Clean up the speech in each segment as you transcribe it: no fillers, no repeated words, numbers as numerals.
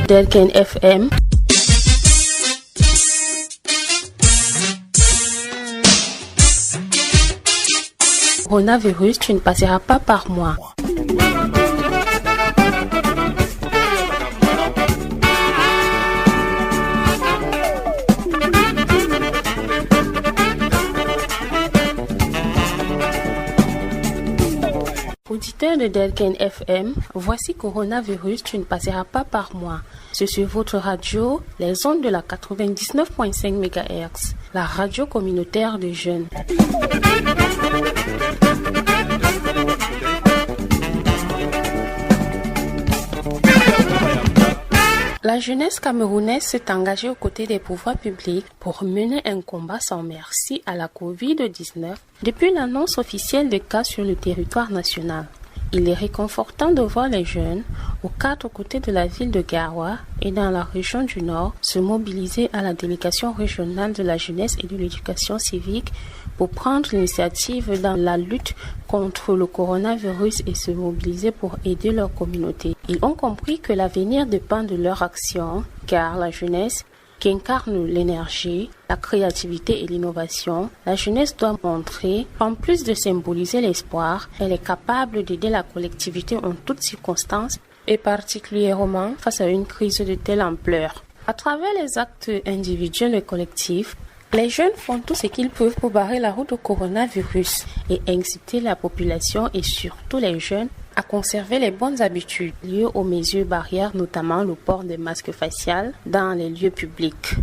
Delken FM. Coronavirus, tu ne passeras pas par moi. Auditeur de Delken FM, voici Coronavirus, tu ne passeras pas par moi. C'est sur votre radio, les ondes de la 99.5 MHz, la radio communautaire de jeunes. La jeunesse camerounaise s'est engagée aux côtés des pouvoirs publics pour mener un combat sans merci à la Covid-19 depuis l'annonce officielle des cas sur le territoire national. Il est réconfortant de voir les jeunes, aux quatre côtés de la ville de Garoua et dans la région du Nord, se mobiliser à la délégation régionale de la jeunesse et de l'éducation civique pour prendre l'initiative dans la lutte contre le coronavirus et se mobiliser pour aider leur communauté. Ils ont compris que l'avenir dépend de leur action, car la jeunesse, qui incarne l'énergie, la créativité et l'innovation, la jeunesse doit montrer qu'en plus de symboliser l'espoir, elle est capable d'aider la collectivité en toutes circonstances et particulièrement face à une crise de telle ampleur. À travers les actes individuels et collectifs, les jeunes font tout ce qu'ils peuvent pour barrer la route au coronavirus et inciter la population et surtout les jeunes à conserver les bonnes habitudes liées aux mesures barrières, notamment le port des masques faciaux dans les lieux publics.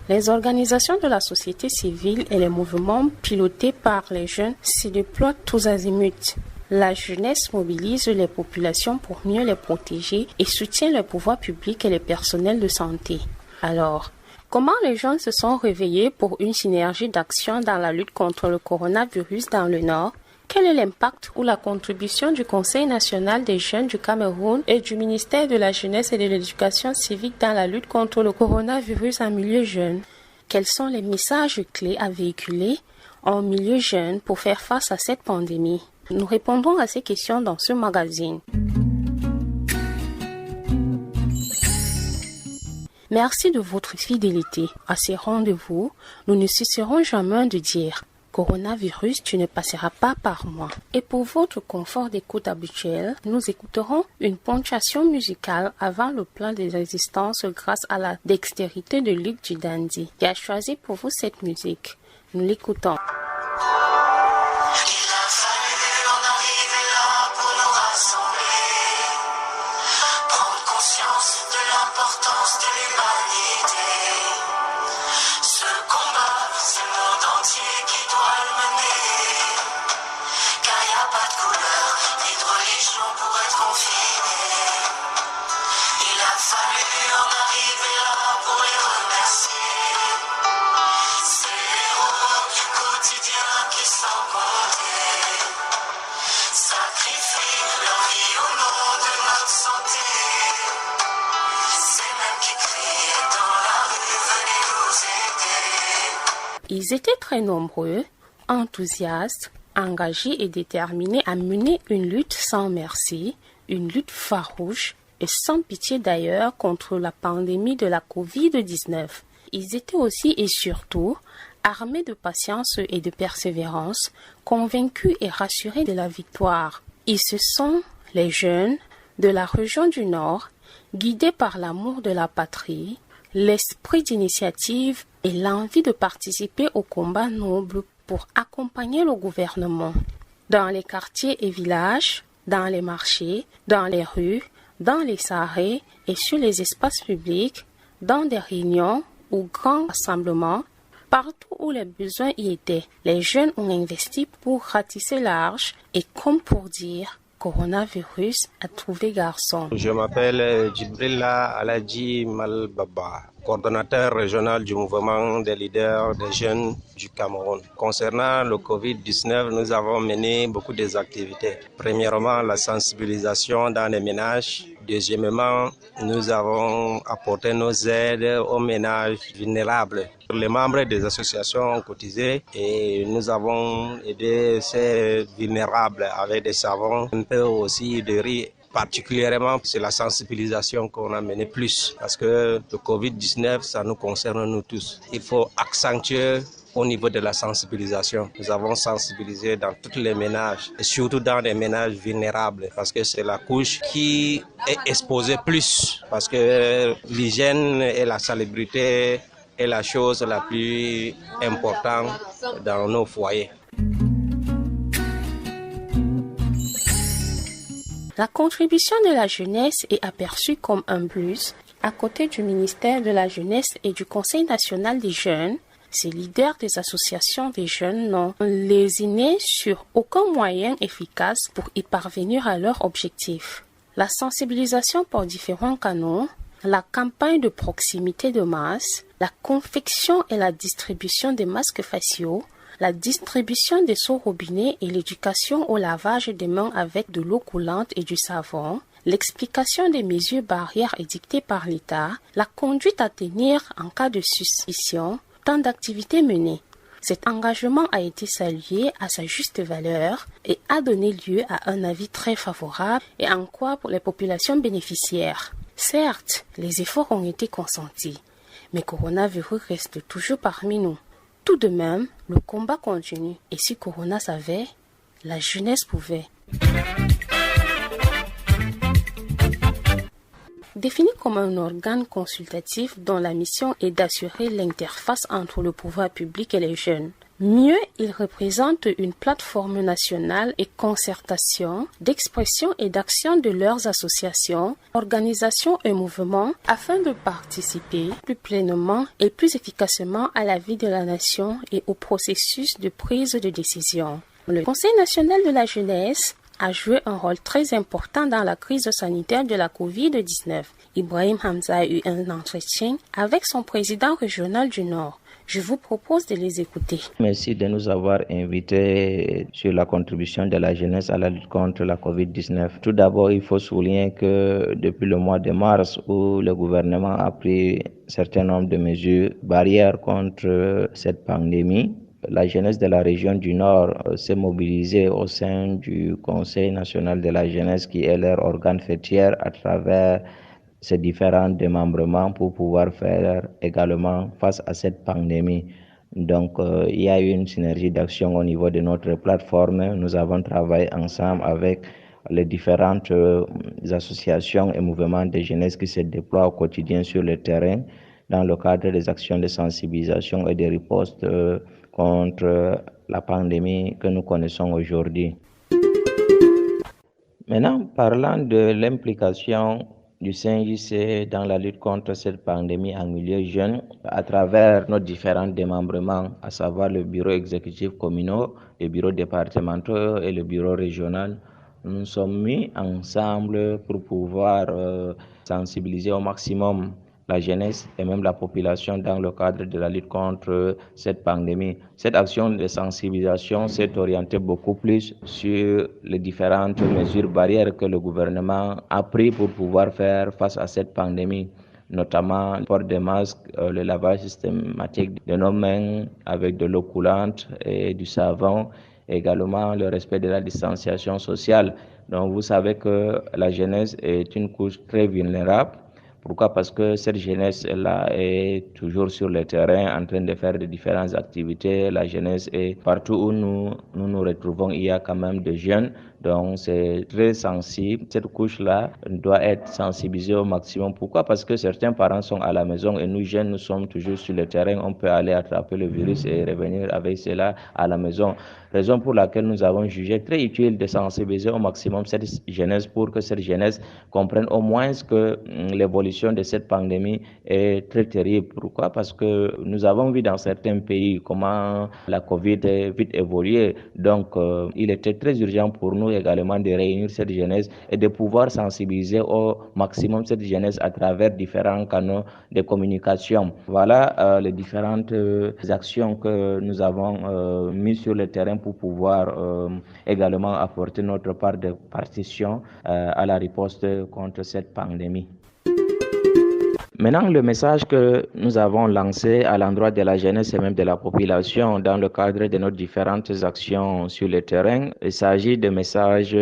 Les organisations de la société civile et les mouvements pilotés par les jeunes se déploient tous azimuts. La jeunesse mobilise les populations pour mieux les protéger et soutient les pouvoirs publics et les personnels de santé. Alors, comment les jeunes se sont réveillés pour une synergie d'action dans la lutte contre le coronavirus dans le Nord? Quel est l'impact ou la contribution du Conseil national des jeunes du Cameroun et du ministère de la Jeunesse et de l'Éducation civique dans la lutte contre le coronavirus en milieu jeune? Quels sont les messages clés à véhiculer en milieu jeune pour faire face à cette pandémie? Nous répondrons à ces questions dans ce magazine. Merci de votre fidélité. À ces rendez-vous, nous ne cesserons jamais de dire « Coronavirus, tu ne passeras pas par moi ». Et pour votre confort d'écoute habituel, nous écouterons une ponctuation musicale avant le plan des résistances grâce à la dextérité de Luc Djidandi, qui a choisi pour vous cette musique. Nous l'écoutons. Ils étaient très nombreux, enthousiastes, engagés et déterminés à mener une lutte sans merci, une lutte farouche et sans pitié d'ailleurs contre la pandémie de la Covid-19. Ils étaient aussi et surtout armés de patience et de persévérance, convaincus et rassurés de la victoire. Ils se sont, les jeunes, de la région du Nord, guidés par l'amour de la patrie, l'esprit d'initiative et l'envie de participer au combat noble pour accompagner le gouvernement. Dans les quartiers et villages, dans les marchés, dans les rues, dans les sarrés et sur les espaces publics, dans des réunions ou grands rassemblements, partout où les besoins y étaient, les jeunes ont investi pour ratisser large et comme pour dire coronavirus a trouvé garçon. Je m'appelle Djibrila Aladji Malbaba, coordonnateur régional du mouvement des leaders des jeunes du Cameroun. Concernant le Covid-19, nous avons mené beaucoup d'activités. Premièrement, la sensibilisation dans les ménages. Deuxièmement, nous avons apporté nos aides aux ménages vulnérables. Les membres des associations ont cotisé et nous avons aidé ces vulnérables avec des savons, un peu aussi de riz Particulièrement, c'est la sensibilisation qu'on a menée plus parce que le Covid-19, ça nous concerne nous tous. Il faut accentuer au niveau de la sensibilisation. Nous avons sensibilisé dans tous les ménages et surtout dans les ménages vulnérables parce que c'est la couche qui est exposée plus parce que l'hygiène et la salubrité est la chose la plus importante dans nos foyers. La contribution de la jeunesse est aperçue comme un plus. À côté du ministère de la Jeunesse et du Conseil national des jeunes, ces leaders des associations des jeunes n'ont lésiné sur aucun moyen efficace pour y parvenir à leur objectif. La sensibilisation par différents canaux, la campagne de proximité de masse, la confection et la distribution des masques faciaux, la distribution des seaux robinets et l'éducation au lavage des mains avec de l'eau coulante et du savon, l'explication des mesures barrières édictées par l'État, la conduite à tenir en cas de suspicion, tant d'activités menées. Cet engagement a été salué à sa juste valeur et a donné lieu à un avis très favorable et en quoi pour les populations bénéficiaires. Certes, les efforts ont été consentis, mais coronavirus reste toujours parmi nous. Tout de même, le combat continue et si Corona savait, la jeunesse pouvait. Défini comme un organe consultatif dont la mission est d'assurer l'interface entre le pouvoir public et les jeunes. Mieux, il représente une plateforme nationale et concertation d'expression et d'action de leurs associations, organisations et mouvements afin de participer plus pleinement et plus efficacement à la vie de la nation et au processus de prise de décision. Le Conseil national de la jeunesse a joué un rôle très important dans la crise sanitaire de la COVID-19. Ibrahim Hamza a eu un entretien avec son président régional du Nord. Je vous propose de les écouter. Merci de nous avoir invités sur la contribution de la jeunesse à la lutte contre la COVID-19. Tout d'abord, il faut souligner que depuis le mois de mars, où le gouvernement a pris un certain nombre de mesures barrières contre cette pandémie, la jeunesse de la région du Nord s'est mobilisée au sein du Conseil national de la jeunesse qui est leur organe fêtière à travers ces différents démembrements pour pouvoir faire également face à cette pandémie. Donc, il y a eu une synergie d'action au niveau de notre plateforme. Nous avons travaillé ensemble avec les différentes associations et mouvements de jeunesse qui se déploient au quotidien sur le terrain dans le cadre des actions de sensibilisation et de riposte contre la pandémie que nous connaissons aujourd'hui. Maintenant, parlant de l'implication du CNJC dans la lutte contre cette pandémie en milieu jeune, à travers nos différents démembrements, à savoir le bureau exécutif communal, le bureau départemental et le bureau régional, nous nous sommes mis ensemble pour pouvoir sensibiliser au maximum la jeunesse et même la population dans le cadre de la lutte contre cette pandémie. Cette action de sensibilisation s'est orientée beaucoup plus sur les différentes mesures barrières que le gouvernement a prises pour pouvoir faire face à cette pandémie, notamment le port des masques, le lavage systématique de nos mains avec de l'eau coulante et du savon, également le respect de la distanciation sociale. Donc vous savez que la jeunesse est une couche très vulnérable. Pourquoi? Parce que cette jeunesse-là est toujours sur le terrain en train de faire de différentes activités. La jeunesse est partout où nous retrouvons, il y a quand même des jeunes. Donc c'est très sensible. Cette couche-là doit être sensibilisée au maximum. Pourquoi? Parce que certains parents sont à la maison et nous jeunes, nous sommes toujours sur le terrain. On peut aller attraper le virus et revenir avec cela à la maison. Raison pour laquelle nous avons jugé très utile de sensibiliser au maximum cette jeunesse pour que cette jeunesse comprenne au moins que l'évolution de cette pandémie est très terrible. Pourquoi? Parce que nous avons vu dans certains pays comment la Covid est vite évoluée. Donc, il était très urgent pour nous également de réunir cette jeunesse et de pouvoir sensibiliser au maximum cette jeunesse à travers différents canaux de communication. Voilà les différentes actions que nous avons mises sur le terrain pour pouvoir également apporter notre part de partition à la riposte contre cette pandémie. Maintenant, le message que nous avons lancé à l'endroit de la jeunesse et même de la population dans le cadre de nos différentes actions sur le terrain, il s'agit de messages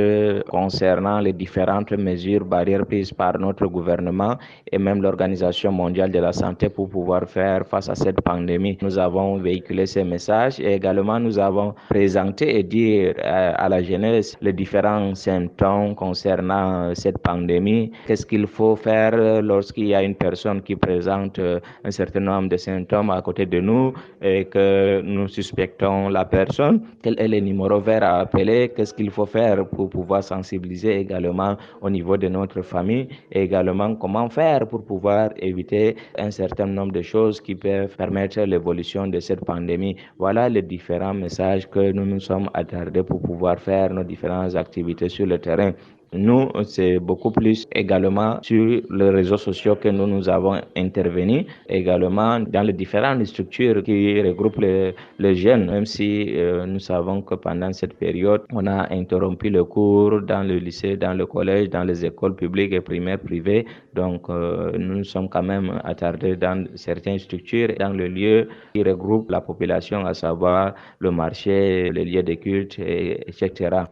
concernant les différentes mesures barrières prises par notre gouvernement et même l'Organisation mondiale de la santé pour pouvoir faire face à cette pandémie. Nous avons véhiculé ces messages et également nous avons présenté et dit à la jeunesse les différents symptômes concernant cette pandémie. Qu'est-ce qu'il faut faire lorsqu'il y a une personne qui présente un certain nombre de symptômes à côté de nous et que nous suspectons la personne? Quel est le numéro vert à appeler? Qu'est-ce qu'il faut faire pour pouvoir sensibiliser également au niveau de notre famille et également comment faire pour pouvoir éviter un certain nombre de choses qui peuvent permettre l'évolution de cette pandémie. Voilà les différents messages que nous nous sommes attardés pour pouvoir faire nos différentes activités sur le terrain. Nous, c'est beaucoup plus également sur les réseaux sociaux que nous avons intervenu, également dans les différentes structures qui regroupent les jeunes, même si nous savons que pendant cette période, on a interrompu le cours dans le lycée, dans le collège, dans les écoles publiques et primaires privées. Donc, nous sommes quand même attardés dans certaines structures, dans le lieu qui regroupent la population, à savoir le marché, les lieux de culte, etc.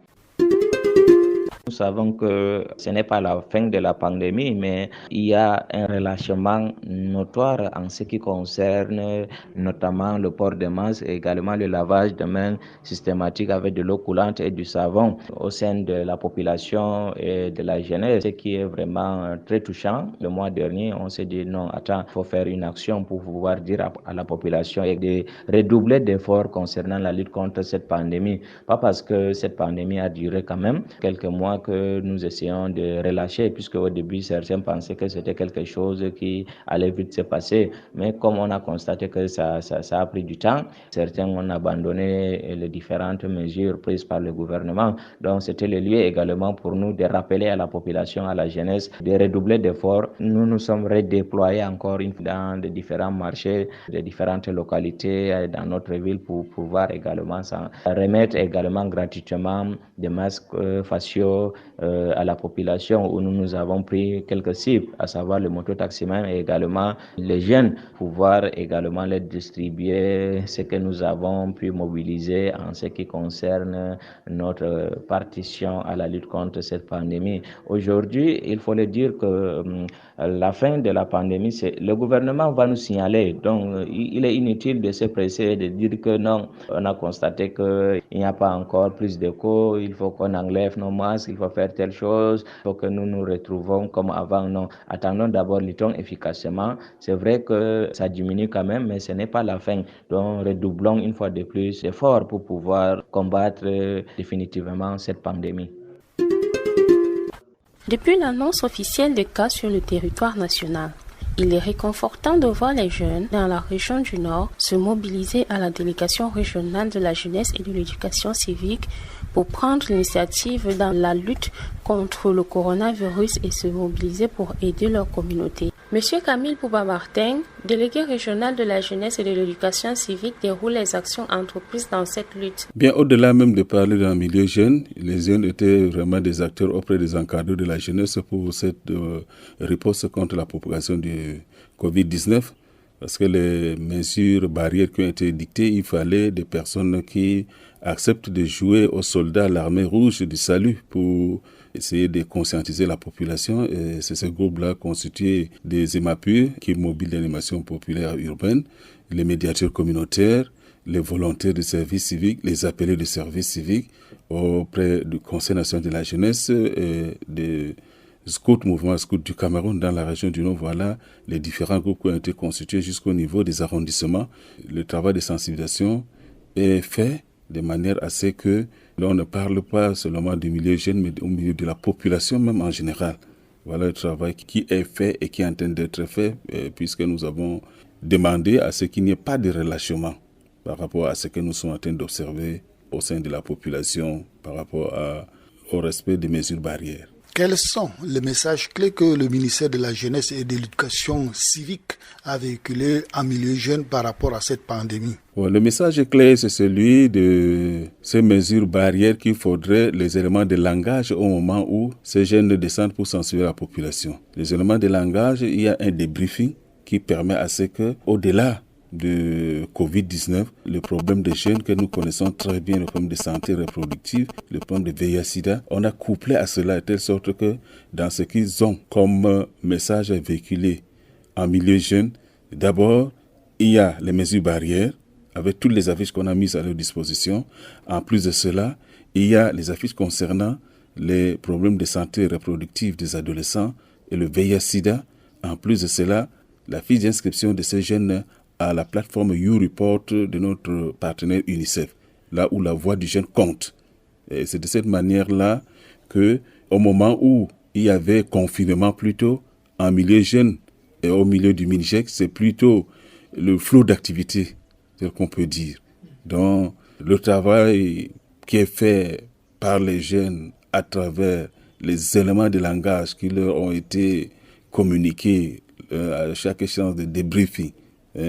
Nous savons que ce n'est pas la fin de la pandémie, mais il y a un relâchement notoire en ce qui concerne notamment le port de masques et également le lavage de mains systématique avec de l'eau coulante et du savon au sein de la population et de la jeunesse, ce qui est vraiment très touchant. Le mois dernier, on s'est dit non, attends, il faut faire une action pour pouvoir dire à la population et de redoubler d'efforts concernant la lutte contre cette pandémie. Pas parce que cette pandémie a duré quand même quelques mois que nous essayons de relâcher, puisque au début, certains pensaient que c'était quelque chose qui allait vite se passer. Mais comme on a constaté que ça a pris du temps, certains ont abandonné les différentes mesures prises par le gouvernement. Donc, c'était le lieu également pour nous de rappeler à la population, à la jeunesse, de redoubler d'efforts. Nous nous sommes redéployés encore une fois dans les différents marchés, des différentes localités dans notre ville pour pouvoir également remettre également gratuitement des masques faciaux à la population, où nous avons pris quelques cibles, à savoir le mototaximan et également les jeunes, pouvoir également les distribuer, ce que nous avons pu mobiliser en ce qui concerne notre partition à la lutte contre cette pandémie. Aujourd'hui, il faut le dire que la fin de la pandémie, le gouvernement va nous signaler. Donc, il est inutile de se presser et de dire que non, on a constaté qu'il n'y a pas encore plus d'écho, il faut qu'on enlève nos masques, il faut faire telle chose, il faut que nous nous retrouvons comme avant. Non, attendons d'abord, luttons efficacement. C'est vrai que ça diminue quand même, mais ce n'est pas la fin. Donc, redoublons une fois de plus d'efforts pour pouvoir combattre définitivement cette pandémie. Depuis l'annonce officielle des cas sur le territoire national, il est réconfortant de voir les jeunes dans la région du Nord se mobiliser à la délégation régionale de la jeunesse et de l'éducation civique pour prendre l'initiative dans la lutte contre le coronavirus et se mobiliser pour aider leur communauté. Monsieur Camille Pouba-Martin, délégué régional de la jeunesse et de l'éducation civique, déroule les actions entreprises dans cette lutte. Bien au-delà même de parler d'un milieu jeune, les jeunes étaient vraiment des acteurs auprès des encadreurs de la jeunesse pour cette riposte contre la propagation du Covid-19. Parce que les mesures barrières qui ont été dictées, il fallait des personnes qui acceptent de jouer aux soldats, l'armée rouge du salut pour essayer de conscientiser la population. Et c'est ce groupe-là constitué des EMAPU, qui est mobile d'animation populaire urbaine, les médiateurs communautaires, les volontaires du service civique, les appelés du service civique auprès du Conseil national de la jeunesse et des mouvement scout du Cameroun dans la région du Nord. Voilà les différents groupes qui ont été constitués jusqu'au niveau des arrondissements. Le travail de sensibilisation est fait de manière à ce que l'on ne parle pas seulement du milieu jeune, mais au milieu de la population même en général. Voilà le travail qui est fait et qui est en train d'être fait, puisque nous avons demandé à ce qu'il n'y ait pas de relâchement par rapport à ce que nous sommes en train d'observer au sein de la population par rapport au respect des mesures barrières. Quels sont les messages clés que le ministère de la Jeunesse et de l'Éducation civique a véhiculés en milieu jeune par rapport à cette pandémie? Le message clé, c'est celui de ces mesures barrières qu'il faudrait, les éléments de langage au moment où ces jeunes descendent pour sensibiliser la population. Les éléments de langage, il y a un débriefing qui permet à ce que, au-delà de Covid-19, le problème des jeunes que nous connaissons très bien, le problème de santé reproductive, le problème de VIH-Sida, on a couplé à cela de telle sorte que dans ce qu'ils ont comme message véhiculé en milieu jeune, d'abord, il y a les mesures barrières, avec toutes les affiches qu'on a mises à leur disposition. En plus de cela, il y a les affiches concernant les problèmes de santé reproductive des adolescents et le VIH-Sida. En plus de cela, la fiche d'inscription de ces jeunes à la plateforme YouReport de notre partenaire UNICEF, là où la voix du jeune compte. Et c'est de cette manière-là que, au moment où il y avait confinement plutôt, en milieu jeune et au milieu du MINJEC, c'est plutôt le flot d'activité, c'est ce qu'on peut dire. Donc, le travail qui est fait par les jeunes à travers les éléments de langage qui leur ont été communiqués à chaque échange de débriefing,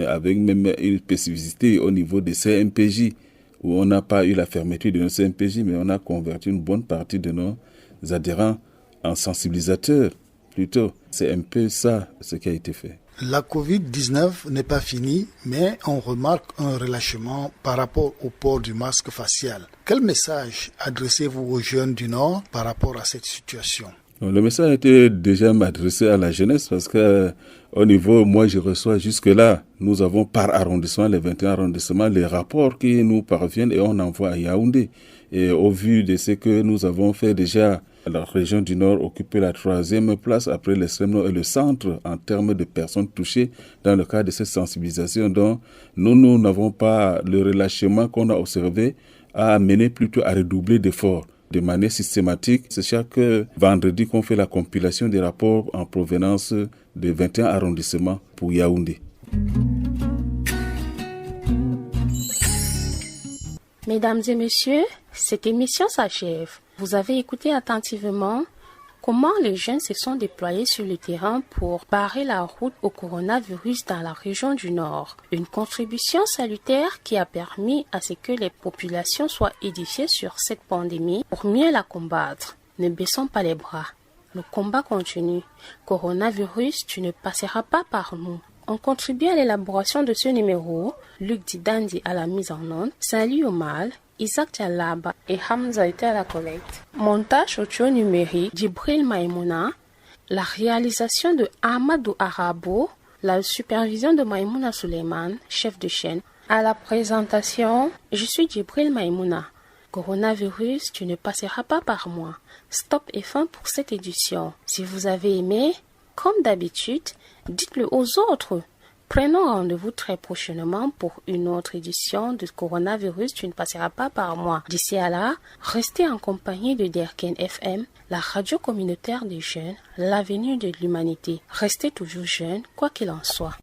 avec même une spécificité au niveau des CMPJ, où on n'a pas eu la fermeture de nos CMPJ, mais on a converti une bonne partie de nos adhérents en sensibilisateurs, plutôt. C'est un peu ça, ce qui a été fait. La Covid-19 n'est pas finie, mais on remarque un relâchement par rapport au port du masque facial. Quel message adressez-vous aux jeunes du Nord par rapport à cette situation? Le message était déjà adressé à la jeunesse parce que au niveau, moi je reçois jusque-là, nous avons par arrondissement, les 21 arrondissements, les rapports qui nous parviennent et on envoie à Yaoundé. Et au vu de ce que nous avons fait déjà, la région du Nord occupe la 3e place après l'extrême Nord et le centre en termes de personnes touchées dans le cadre de cette sensibilisation. Donc nous n'avons pas le relâchement qu'on a observé à amener plutôt à redoubler d'efforts. De manière systématique, c'est chaque vendredi qu'on fait la compilation des rapports en provenance des 21 arrondissements pour Yaoundé. Mesdames et messieurs, cette émission s'achève. Vous avez écouté attentivement comment les jeunes se sont déployés sur le terrain pour barrer la route au coronavirus dans la région du Nord. Une contribution salutaire qui a permis à ce que les populations soient édifiées sur cette pandémie pour mieux la combattre. Ne baissons pas les bras. Le combat continue. Coronavirus, tu ne passeras pas par nous. On contribue à l'élaboration de ce numéro. Luc Didandi à la mise en onde. Salut Omal. Isaac Tchalaba et Hamza était à la collecte. Montage audio numérique Djibril Maïmouna. La réalisation de Amadou Arabo. La supervision de Maïmouna Suleiman, chef de chaîne. À la présentation, je suis Djibril Maïmouna. Coronavirus, tu ne passeras pas par moi. Stop et fin pour cette édition. Si vous avez aimé, comme d'habitude, dites-le aux autres. Prenons rendez-vous très prochainement pour une autre édition de Coronavirus, tu ne passeras pas par moi. D'ici à là, restez en compagnie de Derken FM, la radio communautaire des jeunes, l'avenir de l'humanité. Restez toujours jeunes, quoi qu'il en soit.